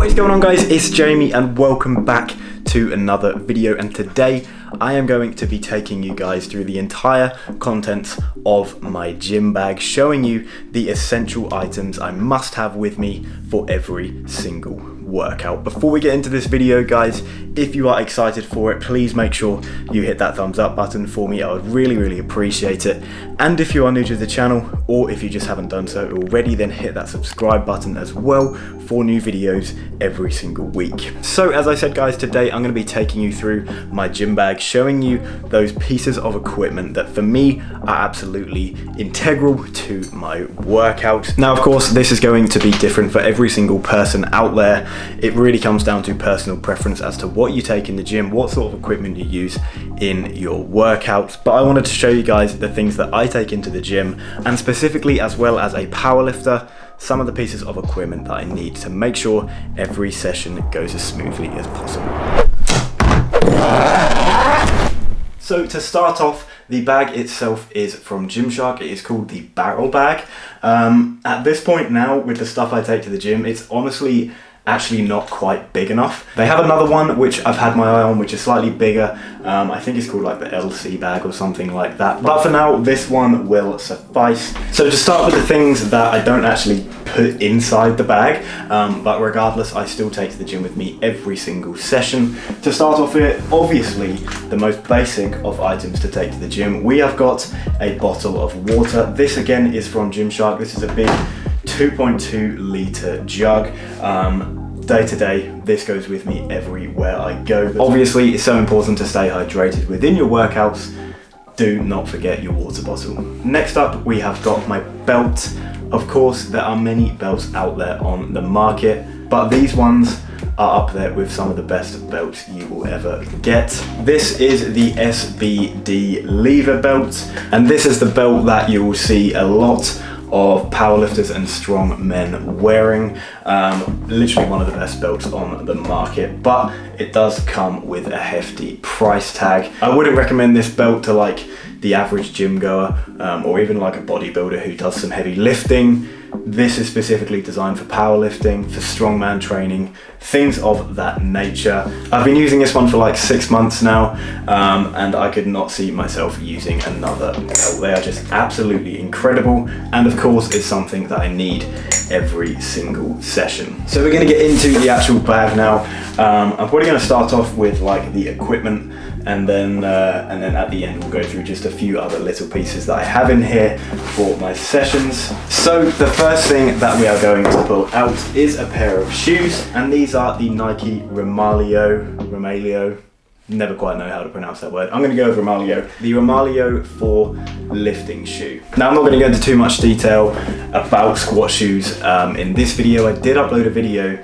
What is going on, guys? It's Jamie and welcome back to another video, and today I am going to be taking you guys through the entire contents of my gym bag, showing you the essential items I must have with me for every single workout. Before we get into this video, guys, if you are excited for it, please make sure you hit that thumbs up button for me. I would really appreciate it. And if you are new to the channel, or if you just haven't done so already, then hit that subscribe button as well for new videos every single week. So as I said, guys, today I'm going to be taking you through my gym bag, showing you those pieces of equipment that for me are absolutely integral to my workouts. Now, of course, this is going to be different for every single person out there. It really comes down to personal preference as to what you take in the gym, what sort of equipment you use in your workouts. But I wanted to show you guys the things that I take into the gym, and specifically as well as a powerlifter, some of the pieces of equipment that I need to make sure every session goes as smoothly as possible. So to start off, the bag itself is from Gymshark. It is called the barrel bag. At this point now, with the stuff I take to the gym, it's honestly actually not quite big enough. They have another one which I've had my eye on, which is slightly bigger. I think it's called like the LC bag or something like that. But for now, this one will suffice. So to start with the things that I don't actually put inside the bag, but regardless, I still take to the gym with me every single session. To start off here, obviously, the most basic of items to take to the gym, we have got a bottle of water. This again is from Gymshark. This is a big 2.2 litre jug. Day to day, this goes with me everywhere I go. Obviously, it's so important to stay hydrated within your workouts. Do not forget your water bottle. Next up, we have got my belt. Of course, there are many belts out there on the market, but these ones are up there with some of the best belts you will ever get. This is the SBD lever belt, and this is the belt that you will see a lot of powerlifters and strong men wearing. Literally one of the best belts on the market, but it does come with a hefty price tag. I wouldn't recommend this belt to like the average gym goer, or even like a bodybuilder who does some heavy lifting. This is specifically designed for powerlifting, for strongman training, things of that nature. I've been using this one for like 6 months now, and I could not see myself using another belt. They are just absolutely incredible, and of course it's something that I need every single session. So we're going to get into the actual bag now. I'm probably going to start off with like the equipment, and then at the end we'll go through just a few other little pieces that I have in here for my sessions. So the first thing that we are going to pull out is a pair of shoes, and these are the Nike Romalio. Never quite know how to pronounce that word. I'm going to go with Romalio. The Romalio 4 lifting shoe. Now I'm not going to go into too much detail about squat shoes in this video. I did upload a video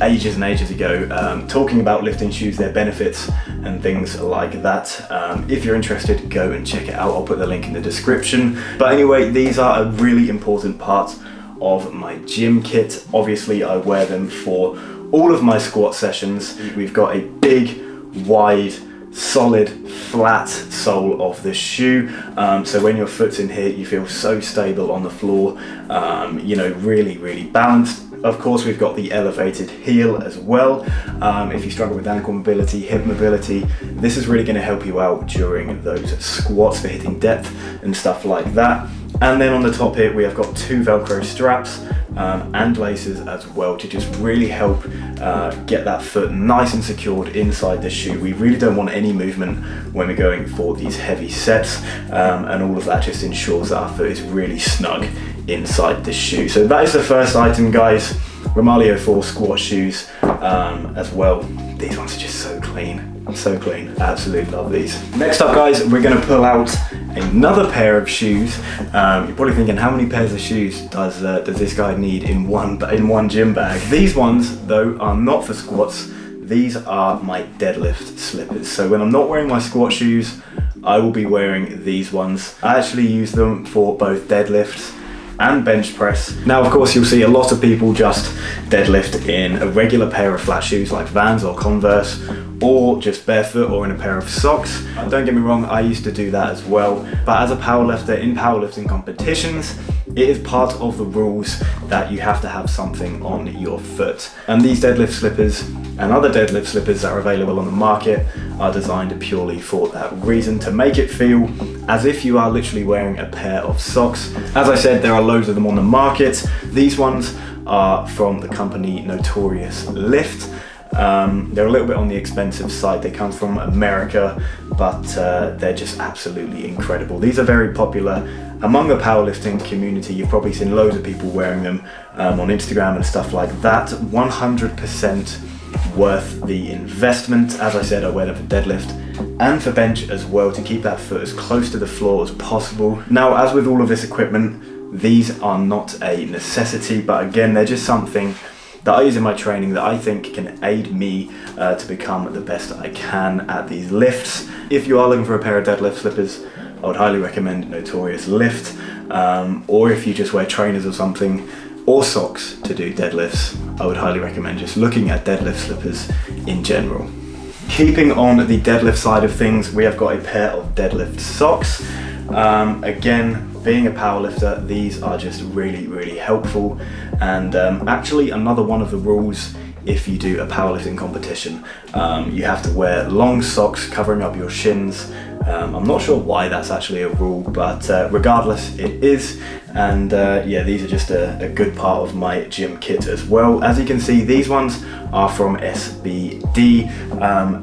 ages and ages ago talking about lifting shoes, their benefits and things like that. If you're interested, go and check it out. I'll put the link in the description. But anyway, these are a really important part of my gym kit. Obviously, I wear them for all of my squat sessions. We've got a big, wide, solid, flat sole of the shoe. So when your foot's in here, you feel so stable on the floor, you know, really balanced. Of course, we've got the elevated heel as well. If you struggle with ankle mobility, hip mobility, this is really going to help you out during those squats for hitting depth and stuff like that. And then on the top here, we have got 2 Velcro straps and laces as well to just really help get that foot nice and secured inside the shoe. We really don't want any movement when we're going for these heavy sets, and all of that just ensures that our foot is really snug inside the shoe. So that is the first item, guys. Romalio 4 squat shoes as well. These ones are just so clean. So clean. I absolutely love these. Next up, guys, we're going to pull out another pair of shoes. You're probably thinking, how many pairs of shoes does this guy need in one gym bag? These ones, though, are not for squats. These are my deadlift slippers. So when I'm not wearing my squat shoes, I will be wearing these ones. I actually use them for both deadlifts and bench press. Now, of course, you'll see a lot of people just deadlift in a regular pair of flat shoes like Vans or Converse, or just barefoot or in a pair of socks. Don't get me wrong, I used to do that as well, but as a powerlifter in powerlifting competitions, it is part of the rules that you have to have something on your foot. And these deadlift slippers and other deadlift slippers that are available on the market are designed purely for that reason, to make it feel as if you are literally wearing a pair of socks. As I said, there are loads of them on the market. These ones are from the company Notorious Lift. They're a little bit on the expensive side. They come from America, but they're just absolutely incredible. These are very popular among the powerlifting community. You've probably seen loads of people wearing them on Instagram and stuff like that. 100% worth the investment. As I said, I wear them for deadlift and for bench as well, to keep that foot as close to the floor as possible. Now, as with all of this equipment, these are not a necessity, but again, they're just something that I use in my training that I think can aid me to become the best I can at these lifts. If you are looking for a pair of deadlift slippers, I would highly recommend Notorious Lift, or if you just wear trainers or something, or socks to do deadlifts, I would highly recommend just looking at deadlift slippers in general. Keeping on the deadlift side of things, we have got a pair of deadlift socks. Again, being a powerlifter, these are just really helpful. And actually, another one of the rules, if you do a powerlifting competition, you have to wear long socks covering up your shins. I'm not sure why that's actually a rule, but regardless, it is. And yeah, these are just a good part of my gym kit as well. As you can see, these ones are from SBD.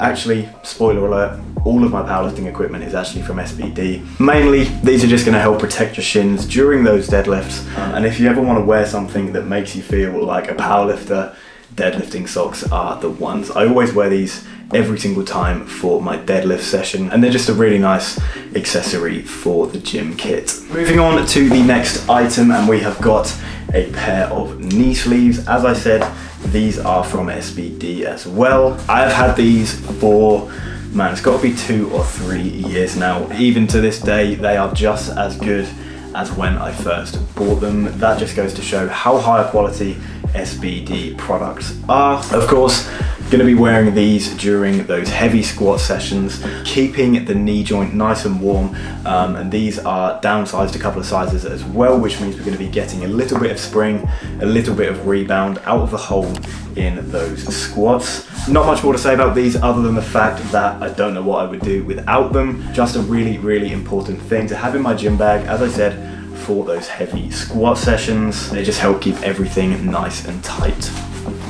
Actually, spoiler alert, all of my powerlifting equipment is actually from SBD. Mainly, these are just going to help protect your shins during those deadlifts. And if you ever want to wear something that makes you feel like a powerlifter, deadlifting socks are the ones. I always wear these every single time for my deadlift session, and they're just a really nice accessory for the gym kit. Moving on to the next item, and we have got a pair of knee sleeves. As I said, these are from SBD as well. I've had these for, man, it's got to be 2 or 3 years now. Even to this day, they are just as good as when I first bought them. That just goes to show how high quality SBD products are. Of course, going to be wearing these during those heavy squat sessions, keeping the knee joint nice and warm, and these are downsized a couple of sizes as well, which means we're going to be getting a little bit of spring, a little bit of rebound out of the hole in those squats. Not much more to say about these other than the fact that I don't know what I would do without them. Just a really important thing to have in my gym bag, as I said, for those heavy squat sessions. They just help keep everything nice and tight.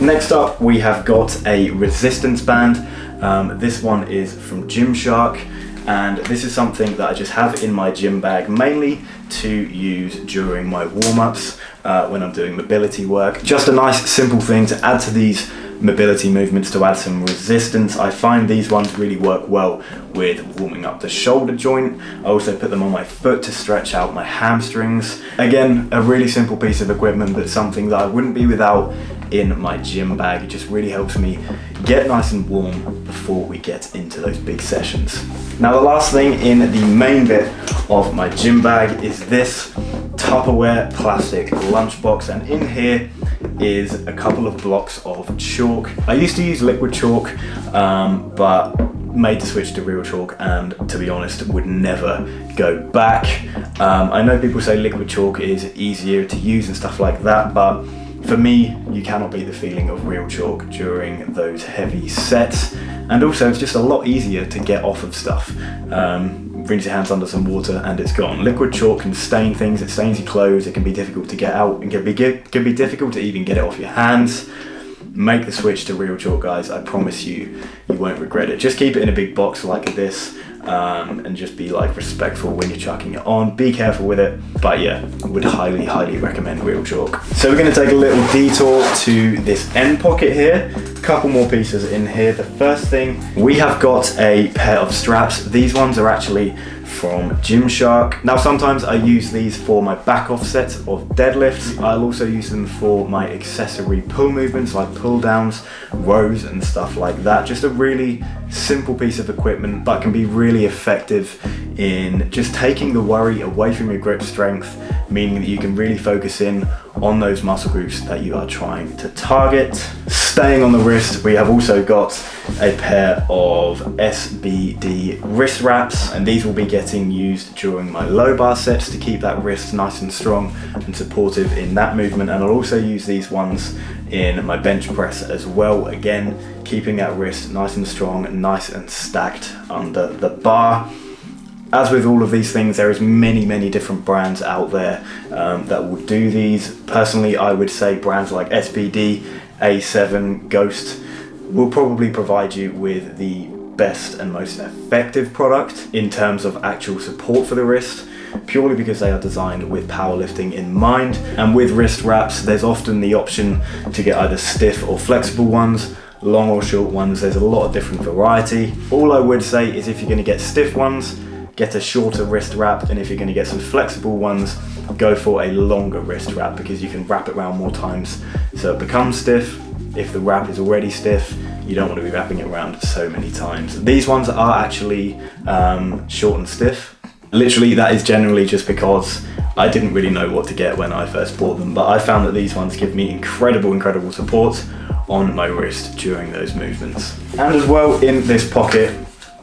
Next up, we have got a resistance band. This one is from Gymshark, and this is something that I just have in my gym bag mainly to use during my warm-ups when I'm doing mobility work. Just a nice simple thing to add to these mobility movements, to add some resistance. I find these ones really work well with warming up the shoulder joint. I also put them on my foot to stretch out my hamstrings. Again, a really simple piece of equipment, but something that I wouldn't be without in my gym bag. It just really helps me get nice and warm before we get into those big sessions. Now, the last thing in the main bit of my gym bag is this Tupperware plastic lunchbox, and in here is a couple of blocks of chalk. I used to use liquid chalk, but made the switch to real chalk, and to be honest, would never go back. I know people say liquid chalk is easier to use and stuff like that, but for me, you cannot beat the feeling of real chalk during those heavy sets. And also, it's just a lot easier to get off of stuff. Rinse your hands under some water and it's gone. Liquid chalk can stain things, it stains your clothes, it can be difficult to get out, and can be difficult to even get it off your hands. Make the switch to real chalk, guys. I promise you, you won't regret it. Just keep it in a big box like this, and just be like respectful when you're chucking it on. Be careful with it, but yeah, would highly recommend real chalk. So we're going to take a little detour to this end pocket here. Couple more pieces in here. The first thing, we have got a pair of straps. These ones are actually from Gymshark. Now, sometimes I use these for my back offsets of deadlifts. I'll also use them for my accessory pull movements like pull downs, rows and stuff like that. Just a really simple piece of equipment, but can be really effective in just taking the worry away from your grip strength, meaning that you can really focus in on those muscle groups that you are trying to target. Staying on the wrist, we have also got a pair of SBD wrist wraps, and these will be getting used during my low bar sets to keep that wrist nice and strong and supportive in that movement. And I'll also use these ones in my bench press as well, again keeping that wrist nice and strong, nice and stacked under the bar. As with all of these things, there is many different brands out there that will do these. Personally, I would say brands like SBD, A7, Ghost will probably provide you with the best and most effective product in terms of actual support for the wrist, purely because they are designed with powerlifting in mind. And with wrist wraps, there's often the option to get either stiff or flexible ones, long or short ones. There's a lot of different variety. All I would say is if you're going to get stiff ones, get a shorter wrist wrap, and if you're going to get some flexible ones, go for a longer wrist wrap, because you can wrap it around more times so it becomes stiff. If the wrap is already stiff, you don't want to be wrapping it around so many times. These ones are actually short and stiff. Literally, that is generally just because I didn't really know what to get when I first bought them, but I found that these ones give me incredible support on my wrist during those movements. And as well, in this pocket,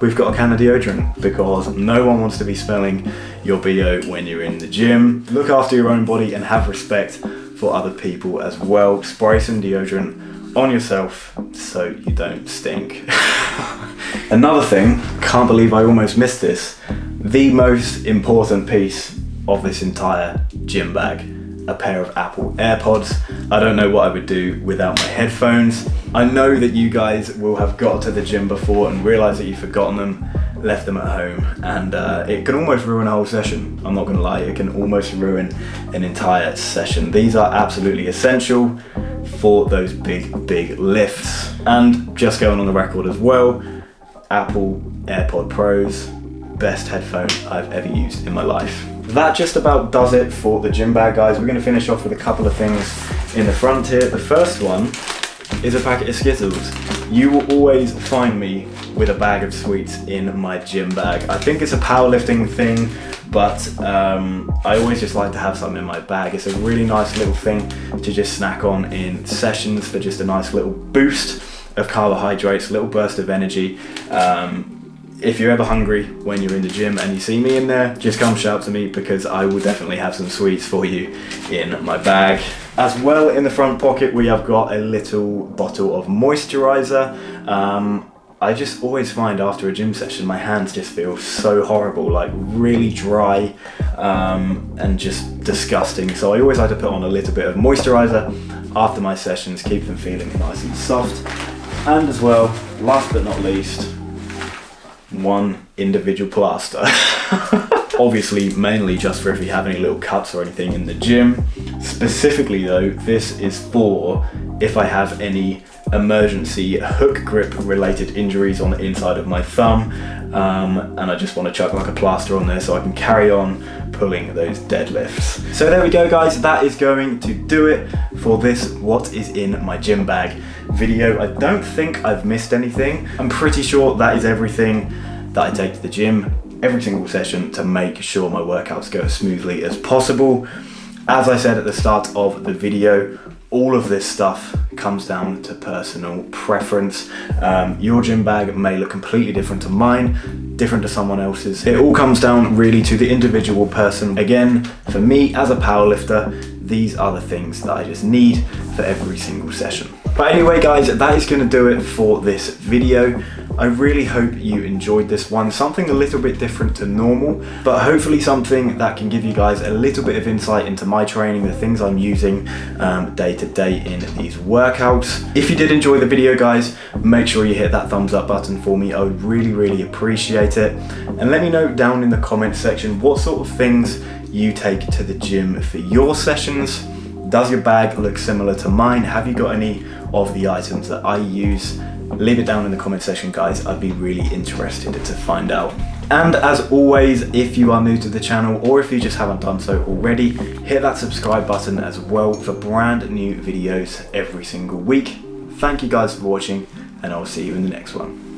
we've got a can of deodorant, because no one wants to be smelling your BO when you're in the gym. Look after your own body and have respect for other people as well. Spray some deodorant on yourself so you don't stink. Another thing, can't believe I almost missed this, the most important piece of this entire gym bag, a pair of Apple AirPods. I don't know what I would do without my headphones. I know that you guys will have got to the gym before and realized that you've forgotten them, left them at home, and it can almost ruin a whole session. I'm not gonna lie, it can almost ruin an entire session. These are absolutely essential for those big lifts. And just going on the record as well, Apple AirPod Pros, best headphone I've ever used in my life. That just about does it for the gym bag, guys. We're going to finish off with a couple of things in the front here. The first one is a packet of Skittles. You will always find me with a bag of sweets in my gym bag. I think it's a powerlifting thing, but I always just like to have something in my bag. It's a really nice little thing to just snack on in sessions for just a nice little boost of carbohydrates, a little burst of energy. If you're ever hungry when you're in the gym and you see me in there, just come shout to me, because I will definitely have some sweets for you in my bag. As well, in the front pocket, we have got a little bottle of moisturizer. I just always find after a gym session, my hands just feel so horrible, like really dry and just disgusting. So I always like to put on a little bit of moisturizer after my sessions, keep them feeling nice and soft. And as well, last but not least, one individual plaster. Obviously, mainly just for if you have any little cuts or anything in the gym. Specifically though, this is for if I have any emergency hook grip related injuries on the inside of my thumb, and I just want to chuck like a plaster on there so I can carry on pulling those deadlifts. So there we go, guys, that is going to do it for this what is in my gym bag video. I don't think I've missed anything. I'm pretty sure that is everything that I take to the gym every single session to make sure my workouts go as smoothly as possible. As I said at the start of the video, all of this stuff comes down to personal preference. Your gym bag may look completely different to mine, different to someone else's. It all comes down really to the individual person. Again, for me as a powerlifter, these are the things that I just need for every single session. But anyway, guys, that is going to do it for this video. I really hope you enjoyed this one. Something a little bit different to normal, but hopefully something that can give you guys a little bit of insight into my training, the things I'm using day to day in these workouts. If you did enjoy the video, guys, make sure you hit that thumbs up button for me. I would really appreciate it. And let me know down in the comment section what sort of things you take to the gym for your sessions. Does your bag look similar to mine? Have you got any of the items that I use? Leave it down in the comment section, guys. I'd be really interested to find out. And as always, if you are new to the channel or if you just haven't done so already, hit that subscribe button as well for brand new videos every single week. Thank you guys for watching, and I'll see you in the next one.